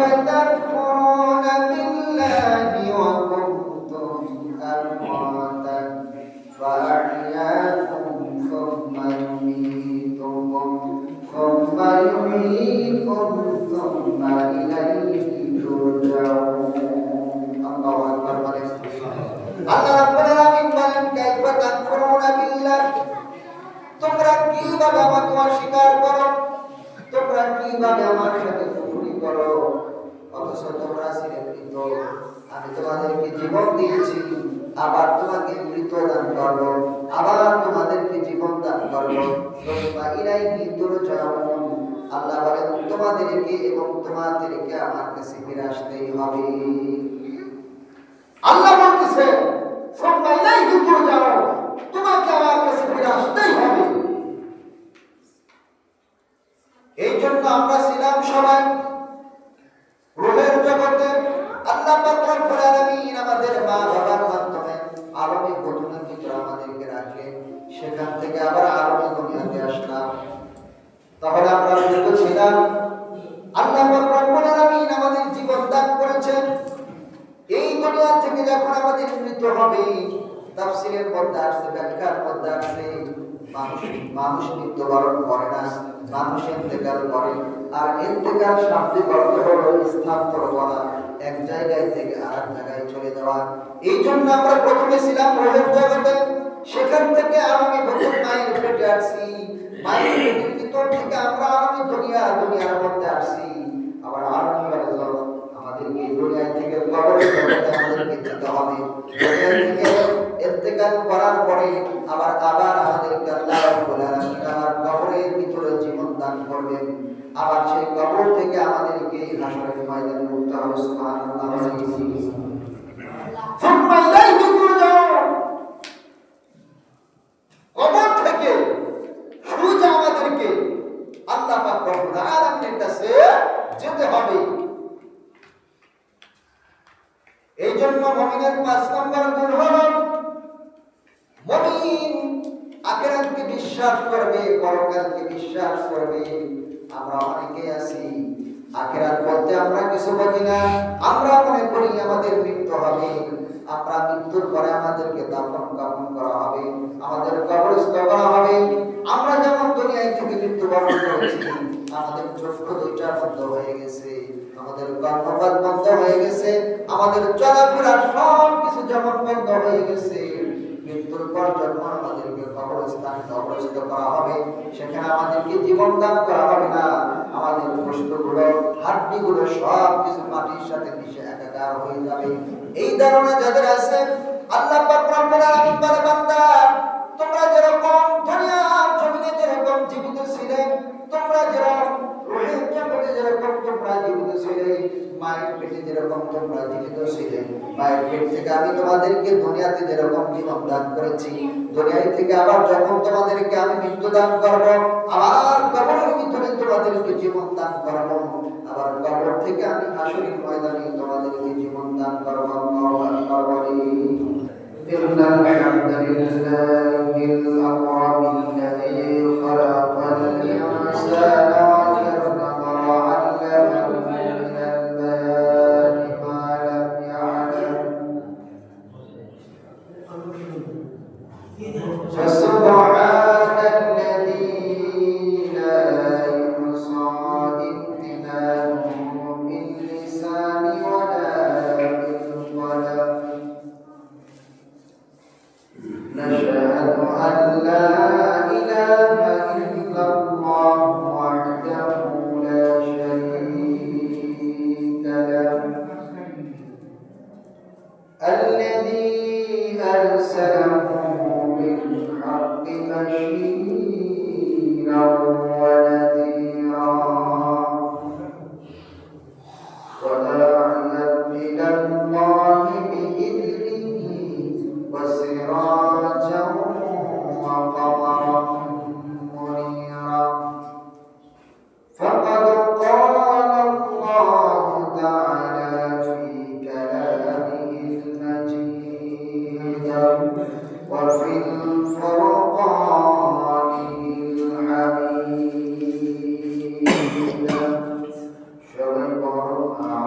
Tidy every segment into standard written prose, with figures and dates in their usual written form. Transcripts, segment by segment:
تكفرون بالله وكنتم أمواتا فأحياكم ثم يميتكم ثم يحييكم ثم إليه ترجعون الله أكبر আল্লাহ রাব্বুল আলামিন বলেন কাইফা তাকফুরুনা বিল্লাহ তোমরা কিভাবে আমাকে অস্বীকার করো তোমরা কিভাবে আমার সাথে কুফরি করো অথচ তোমরা ছিলে মৃত আমি তোমাদেরকে জীবন দিয়েছি আবার তোমাকে মৃত দান করব আবার তোমাদেরকে জীবন দান করব তোমরা ইলাইহি তুরজাউন আল্লাহ বলেন তোমাদেরকে এবং তোমাদেরকে আমার কাছে ফিরে আসতেই হবে আল্লাহ বলতেছে তোমরা ইলাইহি তুরজাউন তোমাকে আমার কাছে ফিরে আসতেই হবে এই জন্য আমরা ছিলাম সবাই রূহের জগতে আল্লাহ পাক রব্বুল আলামিন আমাদের মা বাবার মাধ্যমে আরবি ঘটনার ভিতরে আমাদেরকে রাখে সেখান থেকে আবার আরবি দুনিয়াতে আসলাম তাহলে আমরা মৃত ছিলাম আল্লাহ পাক রব্বুল আলামিন আমাদের জীবন দান করেছেন এই দুনিয়া থেকে যখন আমাদের মৃত্যু হবে তাফসীরের মধ্যে আসছে ব্যাখ্যার মধ্যে আসছে মানুষ মৃত্যুবরণ করে না মানুষ ইন্তেকাল করে আর ইন্তেকাল শাব্দিক অর্থ হলো স্থানান্তর করা এক জায়গায় থেকে আরেক জায়গায় চলে যাওয়া এই জন্য আমরা প্রথমে ছিলাম রূহের জগতে সেখান থেকে আমি প্রথম মায়ের পেটে আসছি মায়ের পেটের ভিতর থেকে আমরা আমি দুনিয়ার মধ্যে আসছি আবার আরবি বাজার আমাদেরকে দুনিয়া থেকে কবরের জগতে আমাদেরকে যেতে হবে দুনিয়া থেকে ইন্তেকাল করার পরে আবার আমাদেরকে আল্লাহ রাব্বুল আলামিন আবার কবরের ভিতরে জীবন দান করবেন আবার সেই কবর থেকে আমাদেরকে হাসরের ময়দানে উঠতে হবে সুবহানাল্লাহ সুম্মা ইলাইহি তুরজাউন কবর থেকে সোজা আমাদেরকে আল্লাহ পাক রব্বুল আলামিনের কাছে যেতে হবে এই জন্য মুমিনের 5 নম্বর গুণ হলো মুমিন আখিরাতকে বিশ্বাস করবে পরকালকে বিশ্বাস করবে আমরা অনেকে আছি আখিরাত বলতে আমরা কিছু বুঝি না আমরা মনে করি আমাদের মৃত্যু হবে আমরা মৃত্যুর পরে আমাদেরকে দাফন কাফন করা হবে আমাদের কবরস্থ করা হবে আমরা যেমন দুনিয়ায় থেকে মৃত্যুবরণ করেছি আমাদের চক্ষু দুইটা বন্ধ হয়ে গেছে আমাদের কর্মপাত বন্ধ হয়ে গেছে আমাদের চলাফেরা সব কিছু যেমন বন্ধ হয়ে গেছে মৃত্যুর পর যখন আমাদেরকে কবরস্থ করা হবে সেখানে আমাদেরকে জীবন দান করা হবে না আমাদের গোশতগুলো হাড্ডিগুলো সব কিছু মাটির সাথে মিশে একাকার হয়ে যাবে এই ধারণা যাদের আছে আল্লাহ পাক রব্বুল আলামিন বলে বান্দা তোমরা যেরকম দুনিয়ার জমিনে যেরকম জীবিত ছিলে তোমরা যেরকম রূহের জগতে যেরকম তোমরা জীবিত ছিলে মায়ের পেটে যেরকম তোমরা জীবিত ছিলে মায়ের পেট থেকে আমি তোমাদেরকে দুনিয়াতে যেরকম জীবন দান করেছি দুনিয়া থেকে আবার যখন তোমাদেরকে আমি মৃত্যু দান করব আবার কবরের ভিতরে তোমাদেরকে জীবন দান করব আবার কবর থেকে আমি হাসরের ময়দানে তোমাদেরকে জীবন দান করব إن الحمد لله الأكرم الذي خلق الإنسان وعلمه من البيان ما لم يعلم فسبحان الذي لا يحصى امتنانه باللسان ولا بالقلم نشهد أن لا إله إلا الله وحده لا شريك له الذي أرسله بالحق بشيرا ونذيرا وداعيا إلى الله بإذنه وسراجا وقمرا منيرا فقد قال الله تعالى في كلامه المجيد وفي الفرقان الحميد شر القرآن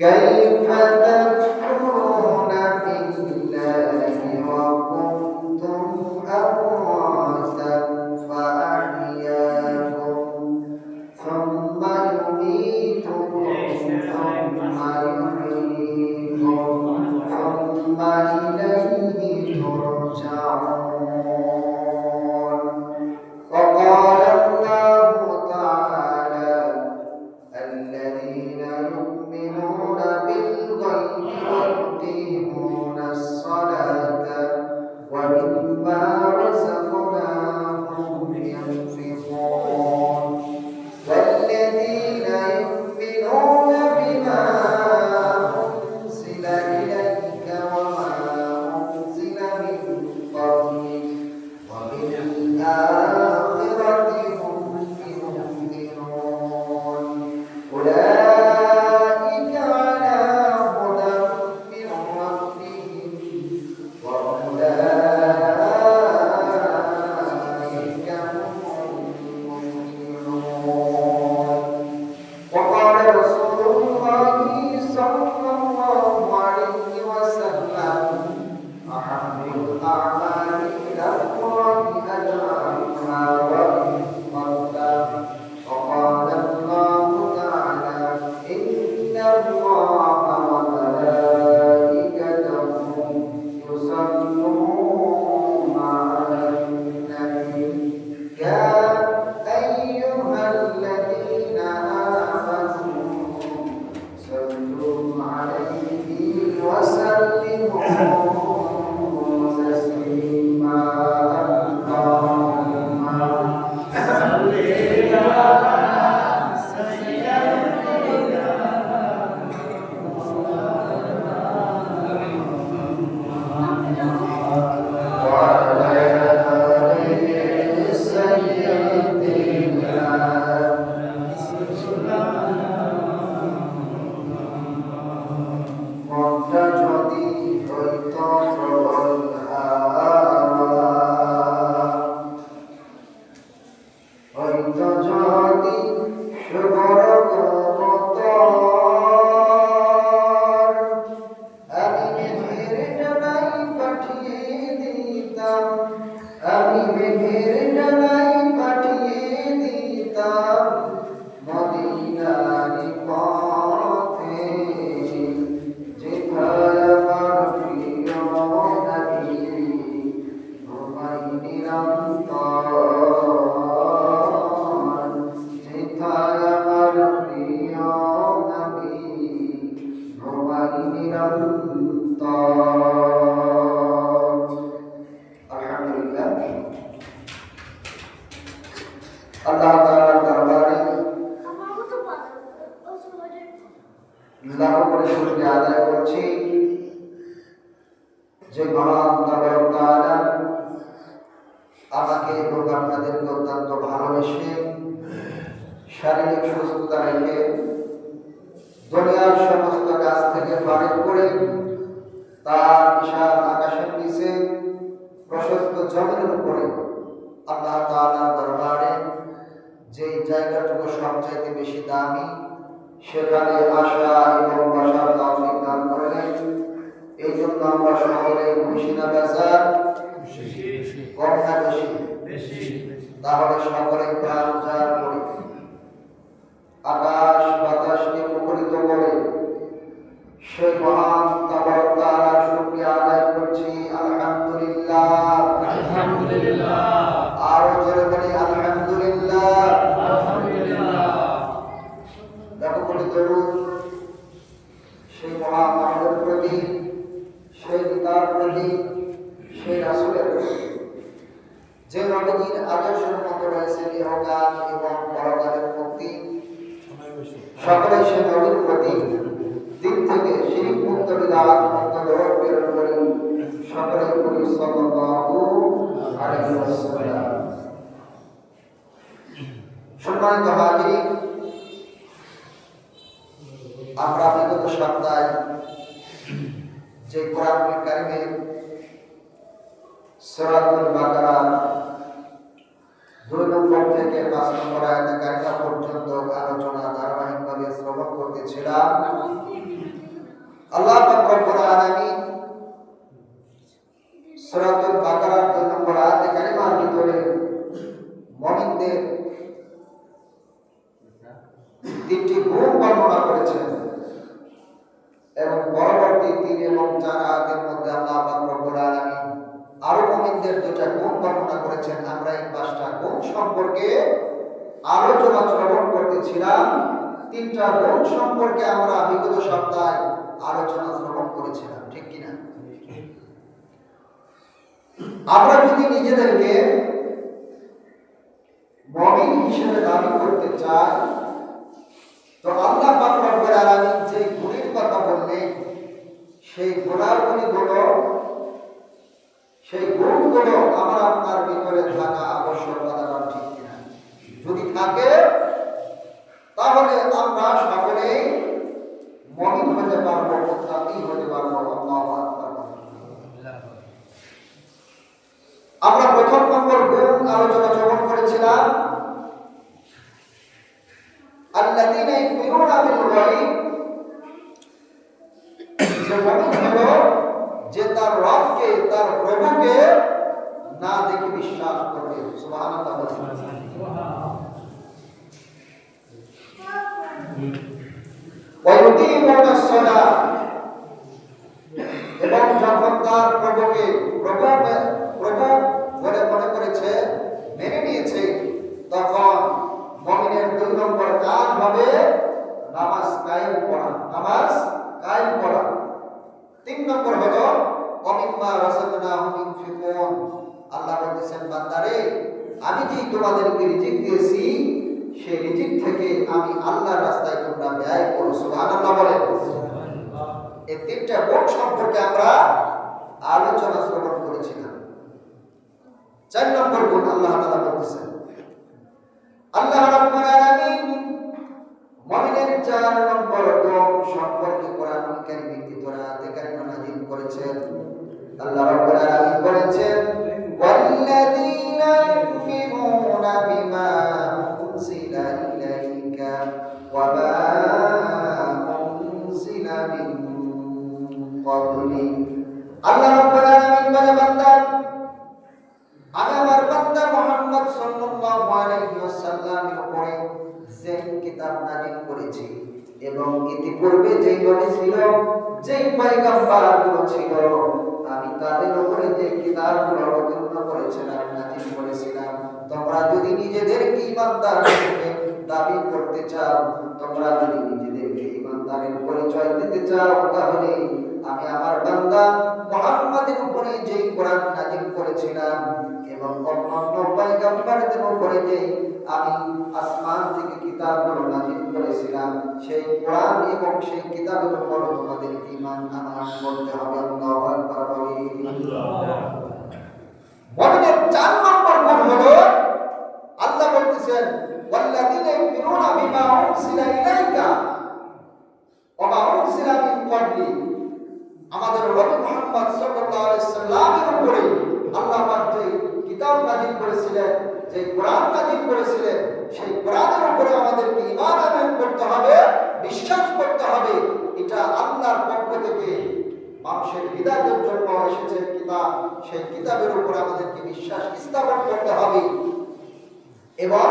كيف تكفرون بالله وكنتم أمواتا فأحياكم ثم يميتكم ثم يحييكم ثم إليه ترجعون. وقال الله تعالى الذين يؤمنون بالغيب ويقيمون الصلاة ومما رزقناهم ينفقون والذين يؤمنون بما أنزل إليك وما أنزل من قبلك وبالآخرة هم يوقنون أولئك على هدى من ربهم وأولئك هم المفلحون. وقال رسول الله صلى الله عليه وسلم أحب الأعمال إلى الله أدعاها وأفضلها. وقال الله تعالى إن الله وملائكته يصلون على النبي يا أيها الذين آمنوا صلوا عليه وسلموا تسليما. اللهم صل على سيدنا وعلى آل سيدنا মনটা যদি হইত প্রবল হাওয়া, হইত যদি সুবর্গ মতর, আমি মেঘের ডানায় পাঠিয়ে দিতাম, আমি মেঘের ডানায় পাঠিয়ে দিতাম মদিনার পথে, যেথায় আমার প্রিয় নবী ঘুমাই নিরন্তর, যেথায় আমার প্রিয় নবী ঘুমাই নিরন্তর। আলহামদুলিল্লাহ, আল্লাহ তাআলার দরবারে লাখ করে শুকরিয়া আদায় করছি যে মহান তাবারক তাআলা আমাকে এবং আপনাদেরকে অত্যন্ত ভালোবেসে শারীরিক সুস্থতা রেখে দুনিয়ার সমস্ত কাজ থেকে বাহির করে তার বিশাল আকাশের নিচে প্রশস্ত জমিনের উপরে আল্লাহ তাআলার দরবারে যে জায়গাটুকু সবচাইতে বেশি দামি সেখানে আসা এবং বসার তৌফিক দান করলেন। এই জন্য আমরা সকলে খুশি না বেজার? কম না বেশি? তাহলে সকলে প্রাণ উজাড় করি, আকাশ বাতাসকে মুখরিত করে সেই মহান তাবারক তাআলার শুকরিয়া আদায় করছি। আলহামদুলিল্লাহ, আলহামদুলিল্লাহ, আরো জোরে বলি আলহামদুলিল্লাহ, আলহামদুলিল্লাহ। লাখ কোটি দরুদ সেই মহান মানবের প্রতি, সেই পিতার প্রতি, সেই রাসূলের প্রতি, যে নবীর আদর্শের মতো রয়েছে ইহকাল এবং পরকালের মুক্তি। সকলে সে নবীর প্রতি দিক থেকে শিরক মুক্ত বিদাত মুক্ত দরদ প্রেরণ করি। সকলে করি সাল্লাল্লাহু আলাইহি ওয়াসাল্লাম। সম্মানিত হাজিরিন, আমরা বিগত সপ্তাহে যে কোরআন কারীমের সূরাতুল বাকারা 2 নম্বর থেকে 5 নম্বর আয়াত কারিমা পর্যন্ত আলোচনা ধারাবাহিকভাবে শ্রবণ করতেছিলাম। আল্লাহ পাক রব্বুল আলামিন সূরাতুল বাকারা 2 নম্বর আয়াত কারিমার ভিতরে মুমিনদের 3টি গুণ বর্ণনা করেছেন এবং পরবর্তী 3 এবং 4 আয়াতের মধ্যে আল্লাহ পাক রব্বুল আলামিন আরো মুমিনদের 2টা গুণ বর্ণনা করেছেন। আমরা এই 5টা গুণ সম্পর্কে আলোচনা শ্রবণ করতেছিলাম। 3টা গুণ সম্পর্কে আমরা বিগত সপ্তাহে আলোচনা শ্রবণ করেছিলাম, ঠিক কিনা? আমরা যদি নিজেদেরকে মুমিন হিসেবে দাবি করতে চাই, তো আল্লাহ পাক রব্বুল আলামিন যে গুণের কথা বললেন সেই গুণাবলীগুলো, সেই গুণগুলো আমার আপনার ভিতরে থাকা আবশ্যক, কথাটা ঠিক কিনা? যদি থাকে তাহলে আমরা সকলেই মুমিন হতে পারবো, মুত্তাকি হতে পারবো। আল্লাহু আকবার। আমরা প্রথম নম্বর গুণ আলোচনা শ্রবণ করেছিলাম, আল্লাযীনা ইউমিনুনা বিল গায়ব। যে মুমিন হলো যে তার রবকে, তার প্রভুকে না দেখে বিশ্বাস করবে। সুবহানাল্লাহ। ওয়া ইউকিমুনাস সালাহ, এবং যখন তার প্রভুকে প্রভু বলে মনে করেছে, মেনে নিয়েছে, তখন মুমিনের 2 নম্বর কাজ হবে নামাজ কায়েম করা। নামাজ কায়েম করা। 3 নম্বর হলো ওমিম্মা রাযাকনাহুম ইউনফিকুন। আল্লাহ বলেছেন, বান্দারে আমি যে তোমাদেরকে রিজিক দিয়েছি সেই রিজিক থেকে আমি আল্লাহর রাস্তায় তোমরা ব্যয় করো। সুবহানাল্লাহ বলেন। এই 3টা গুণ সম্পর্কে আমরা আলোচনা শ্রবণ করেছিলাম। 4 নম্বর গুণ আল্লাহ তাআলা বলতেছেন, আল্লাহ রাব্বুল আলামিন মুমিনের 4 নম্বর গুণ সম্পর্কে কোরআনুল কারীমের ভিতরে আয়াতে কারিমা নাযিল করেছেন। আল্লাহ রাব্বুল আলামিন বলেছেন, ওয়াল্লাযীনা ইউমিনুনা বিমা উনজিলা ইলাইকা ওয়া মা উনজিলা মিন ক্বাবলিক। আল্লাহ রাব্বুল আলামিন বলে, বান্দা, আমি আমার বান্দা মুহাম্মদ সাল্লাল্লাহু আলাইহি ওয়াসাল্লামের উপরে যে কিতাব নাযিল করেছি এবং ইতিপূর্বে যেই নবী ছিল, যেই পয়গম্বরগুলো ছিল, আমি তাদের উপরে যে কিতাবগুলো অবতীর্ণ করেছিলাম, নাযিল করেছিলাম, তোমরা যদি নিজেদেরকে ঈমানদার হিসেবে দাবি করতে চাও, তোমরা যদি নিজেদেরকে ঈমানদারের পরিচয় দিতে চাও, তাহলে আমি আমার বান্দা মুহাম্মাদের উপরে যে কোরআন নাযিল করেছিলাম এবং অন্যান্য পয়গম্বরদের উপরে যে আমি আসমান থেকে কিতাবগুলো নাযিল করেছিলাম, সেই কোরআন এবং সেই কিতাবের উপর তোমাদের ঈমান আনার করতে হবে। আল্লাহু আকবার। মুমিনের 4 নম্বর গুণ হলো, আল্লাহ বলতেছেন, ওয়াল্লাযীনা ইউমিনুনা বিমা উনজিলা ইলাইকা ওয়া মা উনজিলা মিন ক্বাবলিক। আমাদের নবী মুহাম্মদ সাল্লাল্লাহু আলাইহি সাল্লামের উপরে আল্লাহ পাক যে কিতাব নাযিল করেছিলেন, যে কোরআন নাযিল করেছিলেন, সেই কোরআনের উপরে আমাদেরকে ঈমান আনয়ন করতে হবে, বিশ্বাস করতে হবে। এটা আল্লাহর পক্ষ থেকে মানুষের হিদায়াতের জন্য এসেছে কিতাব, সেই কিতাবের উপরে আমাদেরকে বিশ্বাস স্থাপন করতে হবে। এবং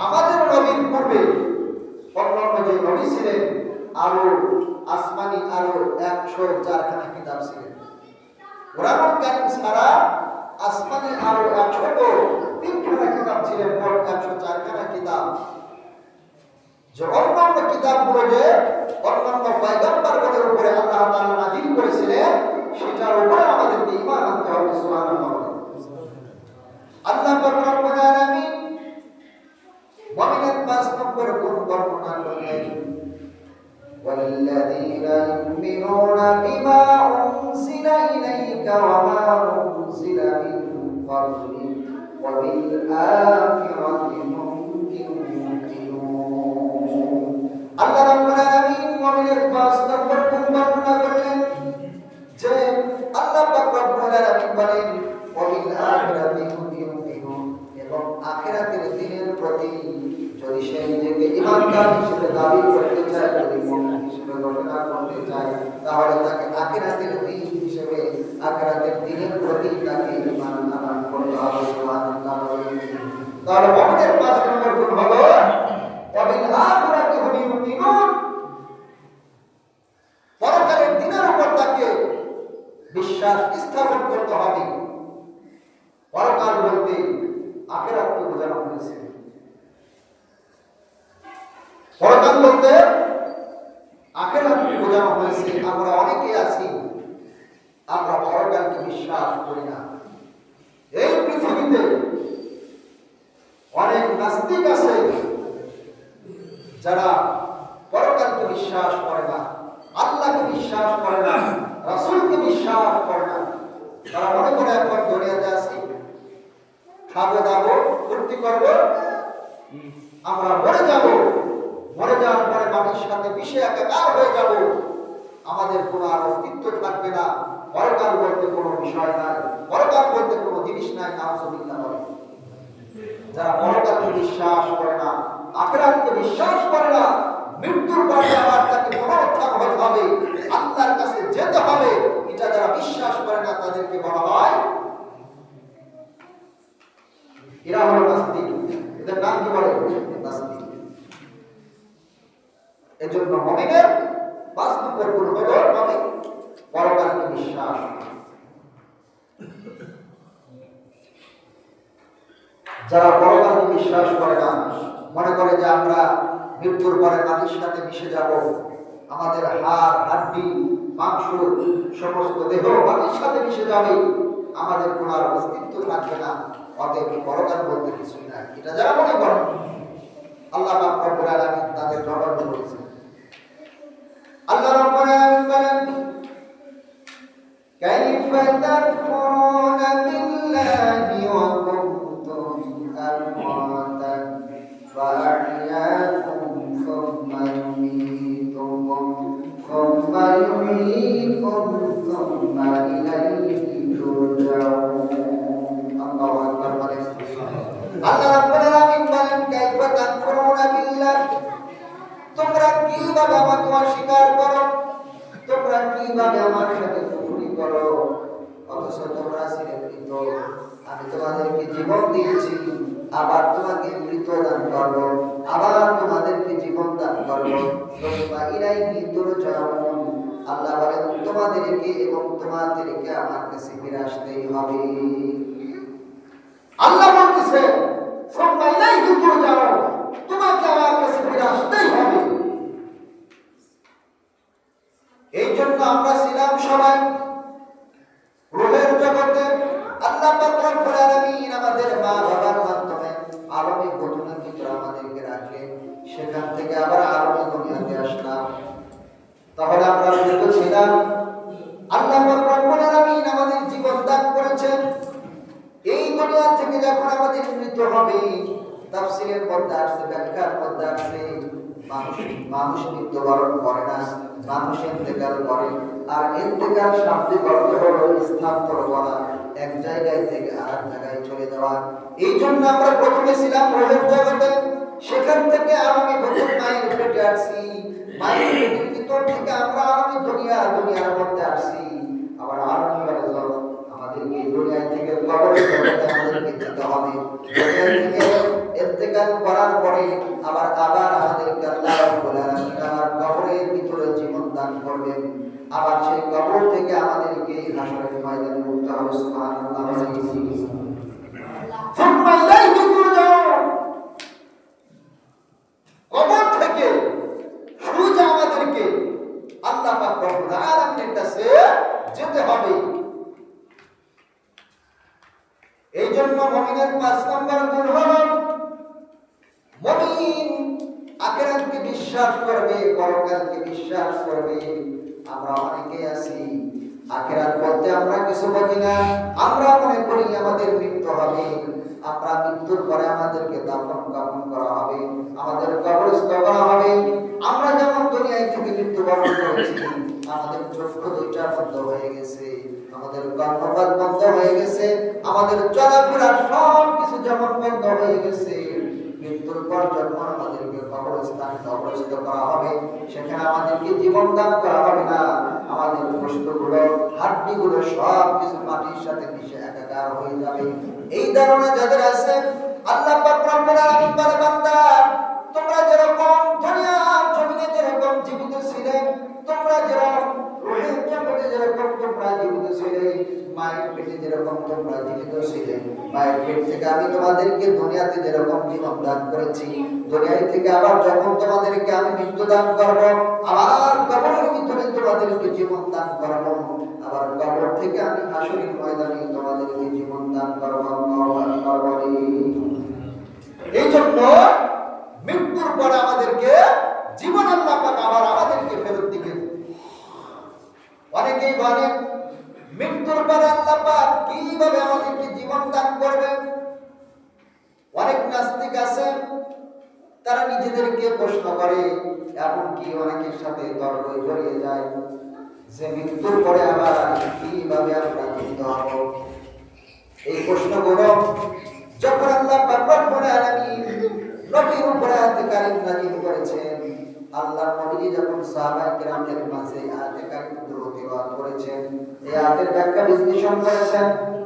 আমাদের নবীর পূর্বে অন্যান্য যে নবী ছিলেন, আরো আসমানি আরো 104খানা কিতাব ছিলেন। কোরআনুল কারীম ছাড়া আসমানি আরো 103খানা কিতাব ছিলেন, মোট 104খানা কিতাব। যে অন্যান্য কিতাবগুলো যে অন্যান্য পয়গম্বরদের উপরে আল্লাহ তাআলা নাযিল করেছিলেন, সেটার উপরে আমাদেরকে ঈমান আনতে হবে। সুবহানাল্লাহ। আল্লাহ পাক রব্বুল আলামিন মুমিনের 5 নম্বর গুণ বর্ণনা করলেন, ওয়াল্লাযীনা ইউমিনুনা বিমা উনজিলা ইলাইকা ওয়া মা উনজিলা মিন ক্বাবলিক ওয়া বিল আখিরাতি হুম ইউকিনুন। আল্লাহ রাব্বুল আলামিন মুমিনের 5 নম্বর গুণ বর্ণনা করলেন যে আল্লাহ পাক রব্বুল আলামিন বলেন, ওয়া বিল আখিরাতের দিন হিসেবে আখিরাতের দিনের প্রতি তাকে ঈমান আনয়ন করতে হবে। সুবহানাল্লাহ। তাহলে মুমিনের ৫ নম্বর গুণ হলো ওয়াবিল আখিরাতি হুম ইউকিনুন, পরকালের দিনের উপর তাকে বিশ্বাস স্থাপন করতে হবে। পরকাল বলতে আখিরাতকে বোঝানো হয়েছে। পরকাল বলতে আখিরাতকে বোঝানো হয়েছে। আমরা অনেকে আছি আমরা পরকালকে বিশ্বাস করি না। এই পৃথিবীতে অনেক নাস্তিক আছে যারা পরকালকে বিশ্বাস করে না, আল্লাহকে বিশ্বাস করে না, রাসূলকে বিশ্বাস করে না। তারা মনে করে এখন দুনিয়াতে আছি, খাবো দাবো ফুর্তি করবো, আমরা মরে যাব, মরে যাওয়ার পরে মাটির সাথে মিশে একাকার হয়ে যাব, আমাদের কোনো আর অস্তিত্ব থাকবে না। পরকাল বলতে কোনো বিষয় নাই, পরকাল বলতে কোনো জিনিস নাই। নাউযুবিল্লাহ বলে। যারা পরকালকে বিশ্বাস করে না, আখিরাতকে বিশ্বাস করে না, মৃত্যুর পরে আবার তাকে পুনরুত্থান হতে হবে, আল্লাহর কাছে যেতে হবে, এটা যারা বিশ্বাস করে না তাদেরকে বলা হয় এরা হলো নাস্তিক। এদের নাম কি বলে? নাস্তিক। এজন্য মুমিনের ৫ নম্বর গুণ হলো মুমিন পরকালকে বিশ্বাস। যারা পরকালকে বিশ্বাস করে না, মনে করে যে আমরা মৃত্যুর পরে মাটির সাথে মিশে যাব, আমাদের হাড় হাড্ডি মাংস সমস্ত দেহ মাটির সাথে মিশে যাবে, আমাদের কোনো আর অস্তিত্ব থাকবে না, অতএব পরকাল বলতে কিছুই নাই, এটা যারা মনে করে, আল্লাহ পাক রব্বুল আলামিন তাদের জবাব দিয়েছেন। আল্লাহ রাব্বুল আলামিন বলেন, কাইফা তাকফুরুনা বিল্লাহি ওয়া কুনতুম আমওয়াতান ফাআহইয়াকুম সুম্মা ইউমীতুকুম সুম্মা ইলাইহি তুরজাউন। আল্লাহু আকবার বলেন। আল্লাহ রাব্বুল আলামিন বলেন, কাইফা তাকফুরুনা বিল্লাহ, তোমরা কিভাবে আমাকে অস্বীকার করো, তোমরা কিভাবে আমার সাথে কুফরি করো, অথচ তোমরা ছিলে মৃত, আমি তোমাদেরকে জীবন দিয়েছি, আবার তোমাকে মৃত দান করবো, আবার তোমাদেরকে জীবন দান করবো, তোমরা ইলাইহি তুরজাউন। আল্লাহ বলেন তোমাদেরকে এবং তোমাদেরকে আমার কাছে ফিরে আসতেই হবে। আল্লাহ বলতেছে তোমরা ইলাইহি তুরজাউন, তোমাকে আমার কাছে ফিরে আসতেই হবে। এই জন্য আমরা ছিলাম সবাই রূহের জগতে। আল্লাহ পাক রব্বুল আলামিন আমাদের মা বাবার মাধ্যমে আরবে ঘটনার ভিতরে আমাদেরকে রাখলেন, সেখান থেকে আবার আরবে দুনিয়াতে আসলাম। তাহলে আমরা মৃত ছিলাম, আল্লাহ পাক রব্বুল আলামিন আমাদের জীবন দান করেছেন। এই দুনিয়া থেকে যখন আমাদের মৃত্যু হবে, তাফসীরের মধ্যে আসছে, ব্যাখ্যার মধ্যে আসছে, মানুষ মৃত্যুবরণ করে না, মানুষ ইন্তেকাল করে। আর ইন্তেকাল শাব্দিক অর্থ হলো স্থানান্তর করা, এক জায়গায় থেকে আরেক জায়গায় চলে যাওয়া। এই জন্য আমরা প্রথমে ছিলাম রূহের জগতে, সেখান থেকে আমি প্রথম মায়ের পেটে আসছি, মায়ের পেটের ভিতর থেকে আমরা আমি দুনিয়ার মধ্যে আসছি। আবার আরবি জগৎ আমাদেরকে দুনিয়া থেকে কবরের জগতে আমাদেরকে যেতে হবে। দুনিয়া থেকে ইন্তেকাল করার পরে আবার আমাদেরকে আল্লাহ রাব্বুল আলামিন আবার কবরের ভিতরে জীবন দান করবেন। আবার সেই কবর থেকে আমাদেরকে হাসরের ময়দানে উঠতে হবে। সুবহানাল্লাহ। সুম্মা ইলাইহি তুরজাউন, কবর থেকে সোজা আমাদেরকে আল্লাহ পাক রব্বুল আলামিনের কাছে যেতে হবে। এই জন্য মুমিনের ৫ নম্বর গুণ হলো মুমিন আখিরাতকে বিশ্বাস করবে, পরকালকে বিশ্বাস করবে। আমরা অনেকে আছি আখিরাত বলতে আমরা কিছু বুঝি না, আমরা মনে করি আমাদের মৃত্যু হবে, আমরা মৃত্যুর পরে আমাদেরকে দাফন কাফন করা হবে, আমাদের কবরস্থ করা হবে। আমরা যেমন দুনিয়ায় থেকে মৃত্যুবরণ করেছি, আমাদের চক্ষু দুইটা বন্ধ হয়ে গেছে, আমাদের কর্মপাত বন্ধ হয়ে গেছে, আমাদের চলাফেরা সব কিছু যেমন বন্ধ হয়ে গেছে, মৃত্যুর পর যখন আমাদেরকে কবরস্থানে কবরস্থ করা হবে, সেখানে আমাদেরকে জীবন দান করা হবে না। আমাদের গোশতগুলো, হাড্ডিগুলো সব কিছু মাটির সাথে মিশে একাকার হয়ে যাবে। এই ধারণা যাদের আছে, আল্লাহ পাক রব্বুল আলামিন বলে, বান্দা তোমরা যেরকম দুনিয়ার জমিনে যেরকম জীবিত ছিলে, তোমরা যেরকম রূহের জগতে যেরকম তোমরা জীবিত ছিলে, মায়ের পেটে যেরকম তোমরা জীবিত ছিলে, মায়ের পেট থেকে আমি তোমাদেরকে দুনিয়াতে যেরকম জীবন দান করেছি, দুনিয়া থেকে আবার যখন তোমাদেরকে আমি মৃত্যু দান করব, আবার কবরের ভিতরে তোমাদেরকে জীবন দান করব, আবার কবর থেকে আমি হাসরের ময়দানে তোমাদেরকে জীবন দান করব। এই জন্য মৃত্যুর পরে আমাদেরকে জীবন আল্লাহ পাক আবার আমাদেরকে ফেরত দিবেন। অনেকেই বলে মৃত্যুর পরে আল্লাহ পাক কিভাবে আমাদেরকে জীবন দান করবেন। অনেক নাস্তিক আছে, তারা নিজেদেরকে প্রশ্ন করে, এমনকি অনেকের সাথে তর্ক জড়িয়ে যায় যে মৃত্যুর পরে আবার কিভাবে আমরা জীবিত হব। এই প্রশ্নগুলো যখন আল্লাহ পাক রব্বুল আলামিন নবীর উপরে আয়াতে কারীম নাযিল করেছেন, আল্লাহর নবী যখন সাহাবায়ে কেরামদের মাঝে আয়াতে কারীম তেলাওয়াত করেছেন, এই আয়াতের ব্যাখ্যা বিশ্লেষণ করেছেন,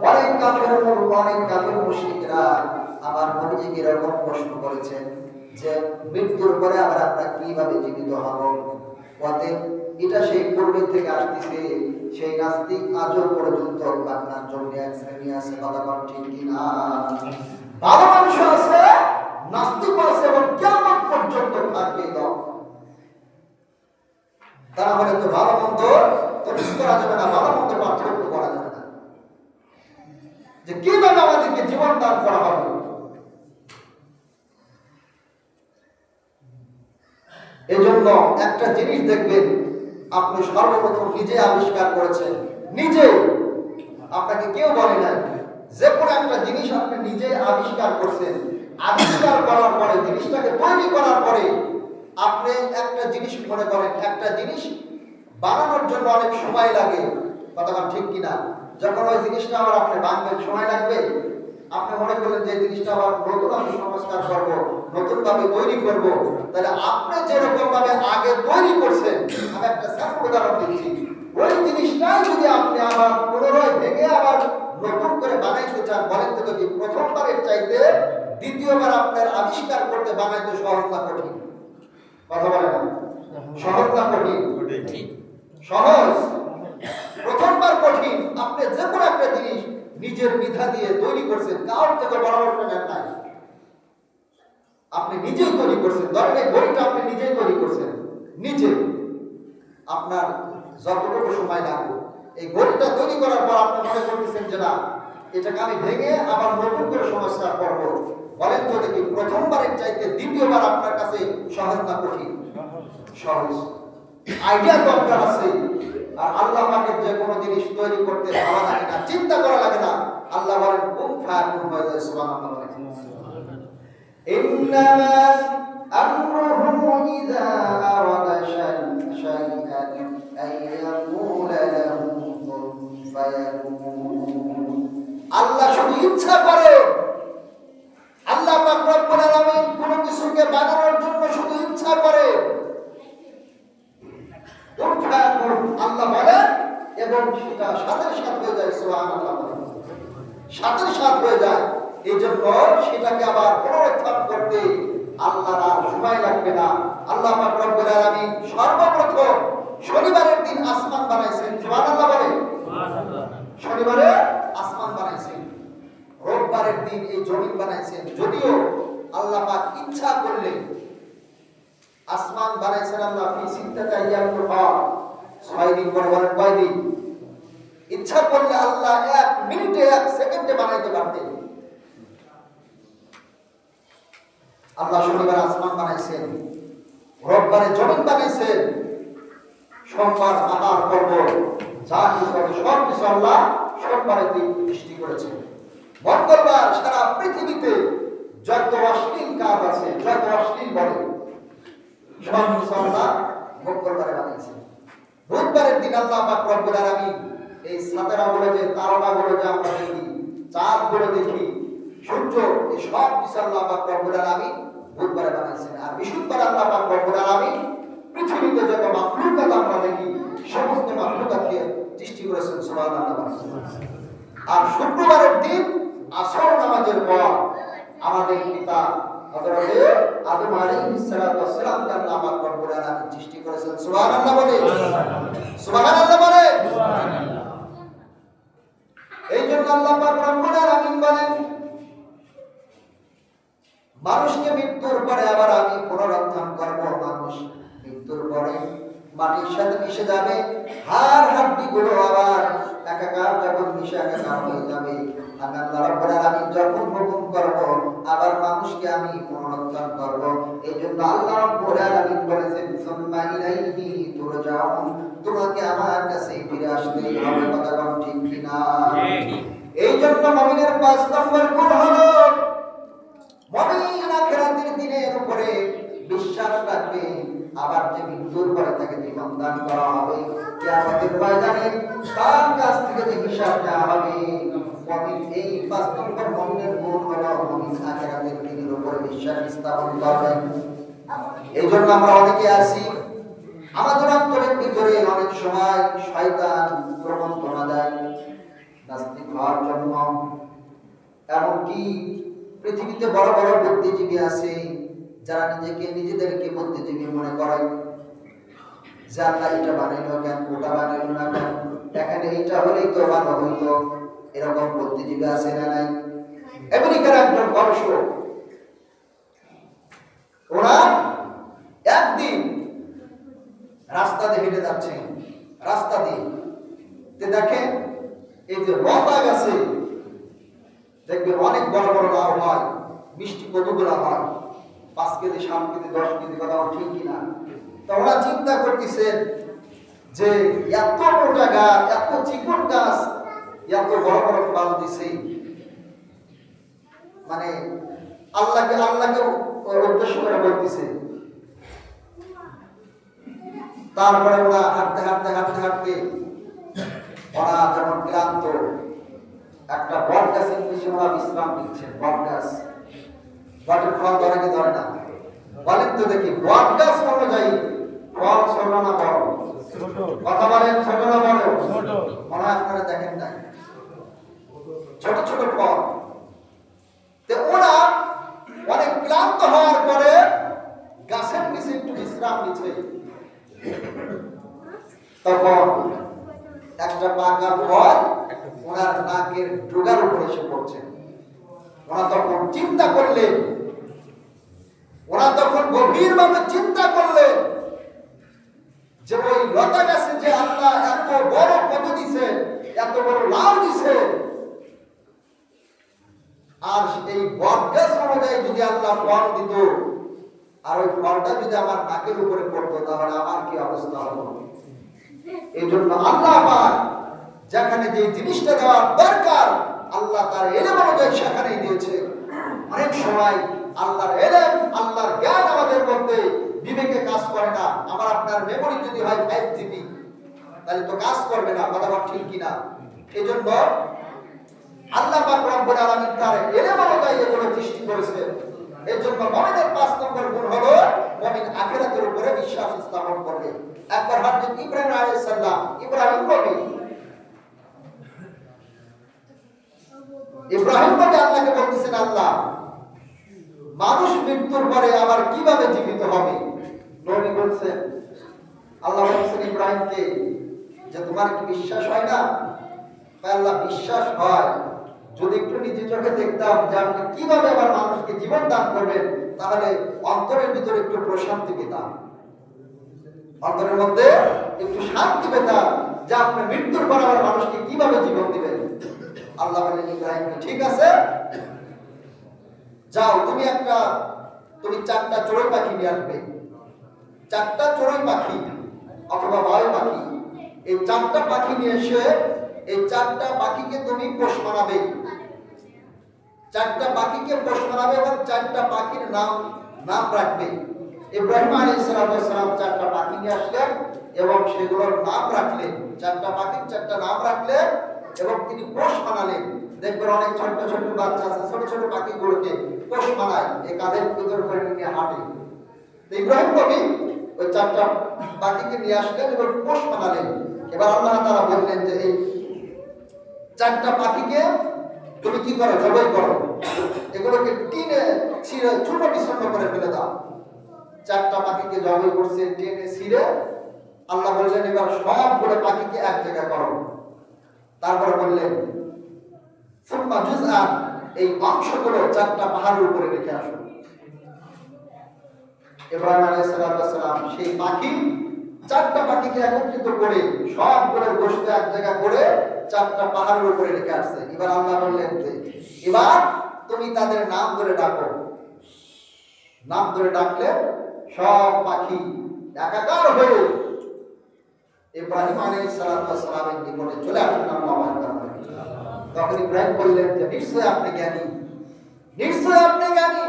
অনেক কাফের মুশরিকরা আমার নবীজিকে এরকম প্রশ্ন করেছেন যে মৃত্যুর পরে আবার আমরা কিভাবে জীবিত হব। অতএব এটা সেই পূর্বে থেকে আসতেছে, সেই নাস্তিক আজও পর্যন্ত বাংলার জমিনে এক শ্রেণী আছে, কথা বল ঠিক কিনা? ভালো মানুষ আছে, নাস্তিক আছে এবং কিয়ামত পর্যন্ত থাকবে। তারা বলে তো ভালো মন্দ তফসিল করা যাবে না, ভালো মন্দ পার্থক্য করা যাবে না, যে কিভাবে আমাদেরকে জীবন দান করা হবে। এজন্য একটা জিনিস দেখবেন, আপনি সর্বপ্রথম নিজে আবিষ্কার করেছেন, নিজে, আপনাকে কেউ বলে নাই। যে কোনো একটা জিনিস আপনি নিজে আবিষ্কার করছেন, আবিষ্কার করার পরে জিনিসটাকে তৈরি করার পরে আপনি একটা জিনিস মনে করেন, একটা জিনিস বানানোর জন্য অনেক সময় লাগে, কথা ঠিক কিনা? যখন ওই জিনিসটা আবার আপনি বানাবেন সময় লাগবে, আপনি মনে করলেন যে জিনিসটা আবার নতুন আমি সংস্কার করব, নতুন ভাবে তৈরি করব, তাহলে আপনি যেরকম ভাবে আগে তৈরি করছেন, আমি একটা স্যাম্পল উদাহরণ দিচ্ছি, ওই জিনিসটাই যদি আপনি আবার পুনরায় ভেঙে আবার নতুন করে বানাইতে চান, বলেন তো কি প্রথমবারের চাইতে দ্বিতীয়বার আপনার আবিষ্কার করতে বানাইতে সহজ না কঠিন? কথা বলে না, সহজ না কঠিন? সহজ। প্রথমবার কঠিন। আপনি যে কোনো একটা জিনিস নিজের মেধা দিয়ে তৈরি করছেন, কার থেকে পরামর্শ নেন নাই, আপনি নিজেই তৈরি করছেন। ধরেন এই বইটা আপনি নিজেই তৈরি করছেন, নিজে, আপনার যতটুকু সময় লাগবে এই ঘড়িটা তৈরি করার পর আপনি মনে করতেছেন যে না, এটাকে আমি ভেঙে আবার নতুন করে সংস্কার করব, বলেন তো দেখি প্রথমবারের চাইতে দ্বিতীয়বার আপনার কাছে সহজ না কঠিন? সহজ। আইডিয়া দরকার আছে। আর আল্লাহ পাকের যে কোনো জিনিস তৈরি করতে ভালো লাগে না, চিন্তা করা লাগে না, আল্লাহ বলেন কুন ফায়াকুন হয়ে যায়। সুবহানাল্লাহ। ইন্নামা আমরুহু ইযা আরাদা শাইআন আইয়াকুলা লাহু কুন ফায়াকুন। আল্লাহ শুধু ইচ্ছা করে, আল্লাহ পাক রব্বুল আলামিন কোনো কিছুকে বানানোর জন্য শুধু ইচ্ছা করে, আল্লাহ বলেন এবং সেটা সাথে সাথে হয়ে যায়। সুবহানাল্লাহ। সাথে সাথে হয়ে যায়। এই জন্য সেটাকে আবার পুনরুত্থান করতে আল্লাহর আর সময় লাগবে না। আল্লাহ পাক রব্বুল আলামিন সর্বপ্রথম শনিবারের দিন আসমান বানাইছেন। সুবহানাল্লাহ বলে। শনিবারে আসমান বানাইছেন, রোববারের দিন এই জমিন বানাইছেন। যদিও আল্লাহ পাক ইচ্ছা করলে আসমান বানাইছেন আল্লাহ ফি সিত্তাতি আইয়ামিন, 6 দিন পরে, বলেন কয় দিন? ইচ্ছা করলে আল্লাহ 1 মিনিটে 1 সেকেন্ডে বানাইতে পারতেন। আল্লাহ শনিবার আসমান বানাইছেন, রোববারে জমিন বানাইছেন, সোমবার আহার পর্ব যা কিছু সব কিছু আল্লাহ সোমবারের দিন সৃষ্টি করেছেন। মঙ্গলবার সারা পৃথিবীতে যত অশ্লীল কাজ আছে, যত অশ্লীল বলে সব কিছু আল্লাহ মঙ্গলবারে বানিয়েছেন। বুধবারের দিন আল্লাহ পাক রব্বুল আলামিন এই সাতারা বলে যে তারকা বলে যে আমরা দেখি, চাঁদ বলে দেখি, সূর্য, এই সব কিছু আল্লাহ পাক রব্বুল আলামিন বুধবারে বানাইছেন। আর বৃহস্পতিবার আল্লাহ পাক রব্বুল আলামিন পৃথিবীতে যত মাখলুকাত আমরা দেখি সমস্ত মাখলুকাতকে সৃষ্টি করেছেন, সুবহানাল্লাহ। আর শুক্রবারের দিন আসর নামাজের পর আমাদের পিতা হযরত আদম আলাইহিস সালাতু ওয়াস সালাম কে আল্লাহ পাক রব্বুল আলামিন সৃষ্টি করেছেন, সুবহানাল্লাহ বলে, সুবহানাল্লাহ বলে। এই জন্য আল্লাহ পাক রব্বুল আলামিন বলেন, মানুষকে মৃত্যুর পরে আবার আমি পুনরুত্থান করব। মানুষ মৃত্যুর পরে মাটির সাথে মিশে যাবে, হাড় হাড্ডি গুলো আবার একাকার যখন মিশে একাকার হয়ে যাবে, আমি আল্লাহ রাব্বুল আলামিন যখন হুকুম করব আবার মানুষকে আমি পুনরুত্থান করব। এই জন্য আল্লাহ রাব্বুল আলামিন বলেছেন, সুম্মা ইলাইহি তুরজাউন, তোমাকে আমার কাছে ফিরে আসতেই হবে। কথা বল ঠিক কিনা? এই জন্য মুমিনের ৫ নম্বর গুণ হলো মুমিন আখিরাতের দিনের উপরে বিশ্বাস রাখবে, আবার যে মৃত্যুর পরে তাকে জীবন দান করা হবে, কিয়ামতের ময়দানে তার কাছ থেকে যে হিসাব নেওয়া হবে। মুমিন এই ৫ নম্বর মুমিনের গুণ হলো মুমিন আখিরাতের দিনের উপরে বিশ্বাস স্থাপন করবে। এই জন্য আমরা অনেকে আছি আমাদের অন্তরের ভিতরে অনেক সময় শয়তান প্রবঞ্চনা দেয় নাস্তিক হওয়ার জন্য। এমনকি পৃথিবীতে বড় বড় বুদ্ধিজীবী আছে যারা নিজেদেরকে বুদ্ধিজীবী মনে করে, যে আল্লাহ এটা বানাইলো কেন, ওটা বানাইলো না কেন, এখানে এইটা হলেই তো ভালো হইতো। এরকম বুদ্ধিজীবী আছে না নাই? আমেরিকার একজন গবেষক, ওরা একদিন রাস্তা দিয়ে হেঁটে যাচ্ছেন, রাস্তা দিয়ে দেখেন এই যে লতা গাছে দেখবেন অনেক বড় বড় লাউ হয়, মিষ্টি কতগুলা হয়, ৫ কেজি ৭ কেজি ১০ কেজি, কথা ঠিক কিনা? তো ওরা চিন্তা করতেছেন যে এত মোটা গাছ, এত চিকন গাছ, এত বড় বড় ফল দিছে, মানে আল্লাহকে উদ্দেশ্য করে বলতেছে। তারপরে ওরা হাঁটতে হাঁটতে হাঁটতে হাঁটতে ওরা যখন ক্লান্ত, একটা বট গাছের নিচে ওরা বিশ্রাম নিচ্ছেন। বট গাছ, বটের ফল ধরে কি ধরে না? বলেন তো দেখি, বট গাছ অনুযায়ী ফল ছোট না বড়? কথা বলেন, ছোট না বড়? মনে হয় আপনারা দেখেন নাই, ছোট ছোট ফল। তো ওরা অনেক ক্লান্ত হওয়ার পরে গাছের নিচে একটু বিশ্রাম নিচ্ছে, তখন একটা পাকা ফল ওনার নাকের ডোগার উপরে এসে পড়ছে। ওরা তখন চিন্তা করলেন, ওরা তখন গভীরভাবে চিন্তা করলেন যে ওই লতা গাছে যে আল্লাহ এত বড় কত দিছে, এত বড় লাউ দিছে, আর এই বট গাছ অনুযায়ী যদি আল্লাহ ফল দিত, আর ওই ফলটা যদি আমার নাকের উপরে পড়তো, তাহলে আমার কি অবস্থা হতো? এই জন্য আল্লাহ পাক যেখানে যে জিনিসটা দেওয়ার দরকার আল্লাহ তার এলেম অনুযায়ী সেখানেই দিয়েছে। অনেক সময় আল্লাহর এলেম, আল্লাহর জ্ঞান আমাদের মধ্যে বিবেকে কাজ করে না। আমার আপনার মেমোরি যদি হয় 5 জিবি, তাহলে তো কাজ করবে না। কথা ঠিক কিনা? এই জন্য আল্লাহ পাক রব্বুল আলামিন তার এলেম অনুযায়ী এগুলো সৃষ্টি করেছেন। এই জন্য মুমিনের ৫ নম্বর গুণ হলো মুমিন আখিরাতের উপরে বিশ্বাস স্থাপন করবে। একবার হযরত ইব্রাহিম আলাইহিস সালাম, ইব্রাহিম নবী আল্লাহকে বলতেছেন, আল্লাহ মানুষ মৃত্যুর পরে আবার কিভাবে জীবিত হবে? নবী বলছেন, আল্লাহ বলছেন ইব্রাহিমকে যে তোমার কি বিশ্বাস হয় না? আল্লাহ বিশ্বাস হয়, যদি একটু নিজে চোখে দেখতাম যে আপনি কিভাবে আবার মানুষকে জীবন দান করবেন, তাহলে অন্তরের ভিতরে একটু প্রশান্তি পেতাম, অন্তরের মধ্যে একটু শান্তি পেতাম যে আপনি মৃত্যুর পর আবার মানুষকে কিভাবে জীবন দিবেন। আল্লাহ বললেন ইব্রাহিমকে, ঠিক আছে, যাও তুমি 4টা চড়ুই পাখি নিয়ে আসবে। 4টা চড়ুই পাখি অথবা বায়ু পাখি, এই 4টা পাখি নিয়ে এসে এই 4টা পাখিকে তুমি পোষ মানাবে। 4টা পাখিকে পোষ মানাবে এবং 4টা পাখির নাম রাখবে। ইব্রাহিম আলাইহিস সালাম 4টা পাখি নিয়ে আসলেন এবং সেগুলোর নাম রাখলেন। 4টা পাখির 4টা নাম রাখলেন এবং তিনি পোষ মানালেন। দেখবেন অনেক ছোট ছোট বাচ্চা আছে, ছোট ছোট পাখিগুলোকে পোষ মানায়, এই কাঁধের ভিতর করে নিয়ে হাঁটে। ইব্রাহিম নবী ওই 4টা পাখিকে নিয়ে আসলেন এবং পোষ মানালেন। এবার আল্লাহ তাআলা বললেন যে এই 4টা পাখিকে তুমি কি করো, জবাই করো, এগুলোকে টেনে ছিঁড়ে চূর্ণ বিচূর্ণ করে ফেলে দাও। 4টা পাখিকে জবাই করছে, টেনে ছিঁড়ে আল্লাহ বললেন এবার সবগুলো পাখিকে এক জায়গায় করো। তারপরে বললেন সুম্মা জুজআন, এই অংশগুলো 4টা পাহাড়ের উপরে রেখে আসো। ইব্রাহিম আলাইহিস সালাম সেই পাখি 4টা পাখিকে একত্রিত করে সবগুলো গোশত এক জায়গা করে 4টা পাহাড়ের উপরে রেখে আসছে। এবার আল্লাহ বললেন যে এবার তুমি তাদের নাম ধরে ডাকো। নাম ধরে ডাকলে সব পাখি একাকার হয়ে ইব্রাহিম আলাইহিস সালামের নিকটে চলে আসলেন। তখন ইব্রাহিম বললেন যে নিশ্চয় আপনি জ্ঞানী, নিশ্চয় আপনি জ্ঞানী।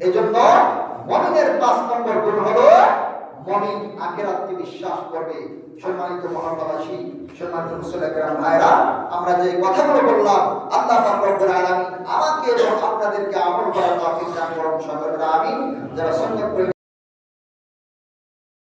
এই জন্য মুমিনের 5 নম্বর গুণ হলো মুমিন আখিরাতকে বিশ্বাস করবে। সম্মানিত মহল্লাবাসী, সম্মানিত মুসলিম ভাইরা, আমরা যে কথাগুলো বললাম আল্লাহ পাক রব্বুল আলামিন আমাকে এবং আপনাদেরকে আমল করার তৌফিক দান করুন। সকলে আমিন। যারা সুন্নাত